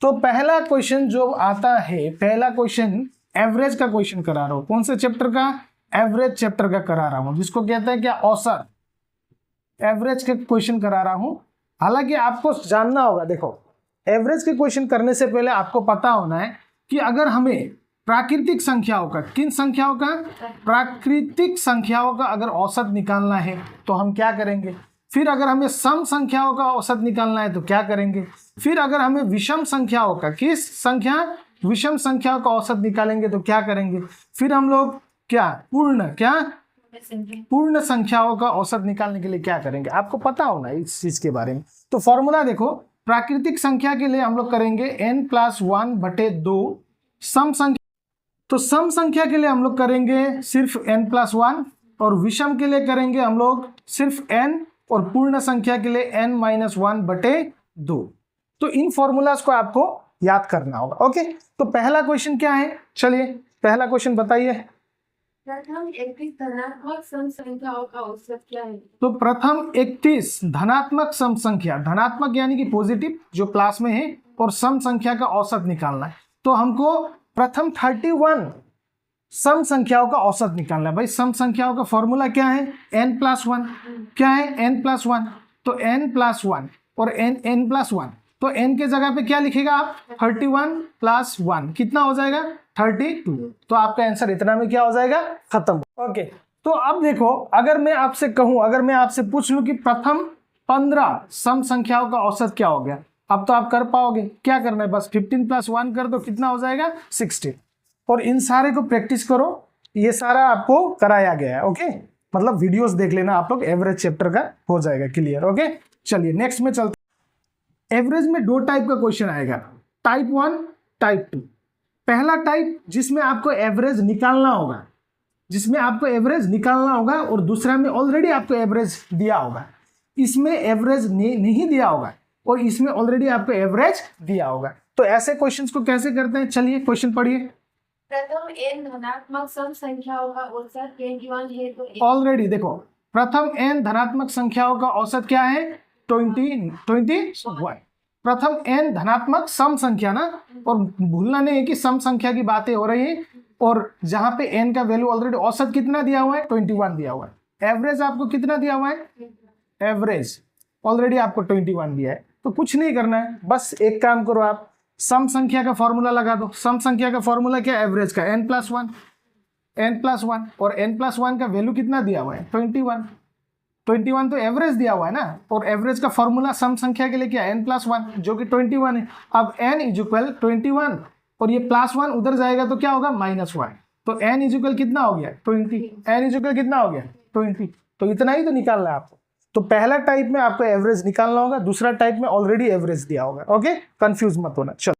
तो पहला क्वेश्चन जो आता है, पहला क्वेश्चन एवरेज का क्वेश्चन करा रहा हूं। कौन से चैप्टर का? एवरेज चैप्टर का करा रहा हूं, जिसको कहते हैं क्या? औसत। एवरेज के क्वेश्चन करा रहा हूं। हालांकि आपको जानना होगा, देखो एवरेज के क्वेश्चन करने से पहले आपको पता होना है कि अगर हमें प्राकृतिक संख्याओं का, किन संख्याओं का? प्राकृतिक संख्याओं का अगर औसत निकालना है तो हम क्या करेंगे? फिर अगर हमें सम संख्याओं का औसत निकालना है तो क्या करेंगे? फिर अगर हमें विषम संख्याओं का, किस संख्या? विषम संख्याओं का औसत निकालेंगे तो क्या करेंगे? फिर हम लोग क्या? पूर्ण संख्याओं का औसत निकालने के लिए क्या करेंगे? आपको पता होना इस चीज के बारे में। तो फॉर्मूला देखो, प्राकृतिक संख्या के लिए हम लोग करेंगे n+1/2 सम संख्या। तो सम संख्या के लिए हम लोग करेंगे सिर्फ n+1 और विषम के लिए करेंगे हम लोग सिर्फ n और पूर्ण संख्या के लिए n-1/2। तो इन फॉर्मूलाज को आपको याद करना होगा। ओके, तो पहला क्वेश्चन क्या है? चलिए पहला क्वेश्चन बताइए। प्रथम 31 धनात्मक सम संख्याओं का औसत क्या है? तो प्रथम 31 धनात्मक सम संख्या, धनात्मक यानी कि पॉजिटिव जो प्लस में है, और सम संख्या का औसत निकालना है। तो हमको प्रथम 31 सम संख्याओं का औसत निकालना है। भाई सम संख्याओं का फॉर्मूला क्या है? n+1। क्या है? n+1। तो n+1 और n+1, तो n के जगह पे क्या लिखेगा आप? 31+1 कितना हो जाएगा? 32। तो आपका आंसर इतना में क्या हो जाएगा? खत्म। ओके, तो अब देखो, अगर मैं आपसे कहूं, अगर मैं आपसे पूछ लूं कि प्रथम 15 सम संख्याओं का औसत क्या हो गया, अब तो आप कर पाओगे। क्या करना है? बस 15+1 कर दो, कितना हो जाएगा? 16। और इन सारे को प्रैक्टिस करो, ये सारा आपको कराया गया है। ओके, मतलब वीडियोस देख लेना आप लोग, एवरेज चैप्टर का हो जाएगा क्लियर। ओके, चलिए नेक्स्ट में चलते। एवरेज में दो टाइप का क्वेश्चन आएगा, टाइप 1, टाइप 2। पहला टाइप जिसमें आपको एवरेज निकालना होगा, जिसमें आपको एवरेज निकालना होगा, और दूसरा में ऑलरेडी आपको एवरेज दिया होगा। इसमें एवरेज नहीं दिया होगा और इसमें ऑलरेडी आपको एवरेज दिया होगा। तो ऐसे क्वेश्चंस को कैसे करते हैं? चलिए क्वेश्चन पढ़िए। प्रथम n धनात्मक सम संख्याओं का औसत 21 है तो ऑलरेडी देखो, प्रथम n धनात्मक संख्याओं का औसत क्या है? 21। प्रथम n धनात्मक सम संख्या ना, और भूलना नहीं है कि सम संख्या की बातें हो रही है, और जहां पे n का वैल्यू ऑलरेडी, औसत कितना दिया हुआ है? 21 दिया हुआ है। एवरेज आपको कितना दिया हुआ है? एवरेज ऑलरेडी आपको 21 दिया है। तो कुछ नहीं करना है, बस एक काम करो, आप सम संख्या का फॉर्मूला लगा दो। सम संख्या का फॉर्मूला क्या? एवरेज का n+1, और n+1 का वैल्यू कितना दिया हुआ है? 21 तो एवरेज दिया हुआ है ना, और एवरेज का फॉर्मूला सम संख्या के लिए क्या है? n+1 जो कि 21 है। अब n = 21 और ये +1 उधर जाएगा तो क्या होगा? -1। तो n = कितना हो गया? 20। n = कितना हो गया? 20। तो इतना ही तो निकालना है आपको। तो पहला टाइप में आपको एवरेज निकालना होगा, दूसरा टाइप में ऑलरेडी एवरेज दिया होगा। ओके, कंफ्यूज मत होना। चलो।